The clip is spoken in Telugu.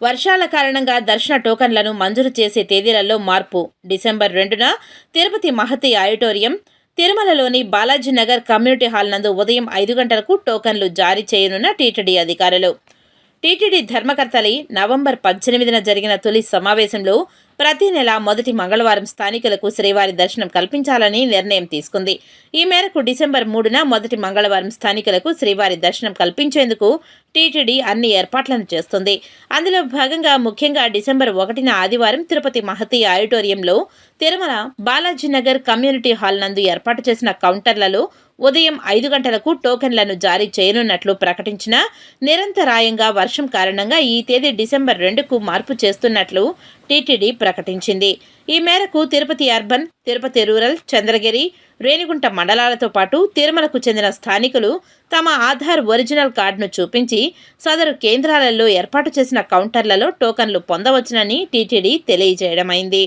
వర్షాల కారణంగా దర్శన టోకన్లను మంజూరు చేసే తేదీలలో మార్పు. డిసెంబర్ 2న తిరుపతి మహతి ఆడిటోరియం, తిరుమలలోని బాలాజీనగర్ కమ్యూనిటీ హాల్ నందు ఉదయం 5 గంటలకు టోకన్లు జారీ చేయనున్న టీటీడీ అధికారులు. టీటీడీ ధర్మకర్తలి నవంబర్ 18న జరిగిన తొలి సమావేశంలో ప్రతి నెల మొదటి మంగళవారం స్థానికులకు శ్రీవారి దర్శనం కల్పించాలని నిర్ణయం తీసుకుంది. ఈ మేరకు డిసెంబర్ 3న మొదటి మంగళవారం స్థానికులకు శ్రీవారి దర్శనం కల్పించేందుకు టీటీడీ అన్ని ఏర్పాట్లను చేస్తుంది. అందులో భాగంగా ముఖ్యంగా డిసెంబర్ 1న ఆదివారం తిరుపతి మహతి ఆడిటోరియంలో, తిరుమల బాలాజీనగర్ కమ్యూనిటీ హాల్ నందు ఏర్పాటు చేసిన కౌంటర్లలో ఉదయం 5 గంటలకు టోకెన్లను జారీ చేయనున్నట్లు ప్రకటించిన నిరంతరాయంగా వర్షం కారణంగా ఈ తేదీ డిసెంబర్ 2కు మార్పు చేస్తున్నట్లు టీటీడీ ప్రకటించింది. ఈ మేరకు తిరుపతి అర్బన్, తిరుపతి రూరల్, చంద్రగిరి, రేణిగుంట మండలాలతో పాటు తిరుమలకు చెందిన స్థానికులు తమ ఆధార్ ఒరిజినల్ కార్డును చూపించి సదరు కేంద్రాలలో ఏర్పాటు చేసిన కౌంటర్లలో టోకన్లు పొందవచ్చునని టీటీడీ తెలియజేయడమైంది.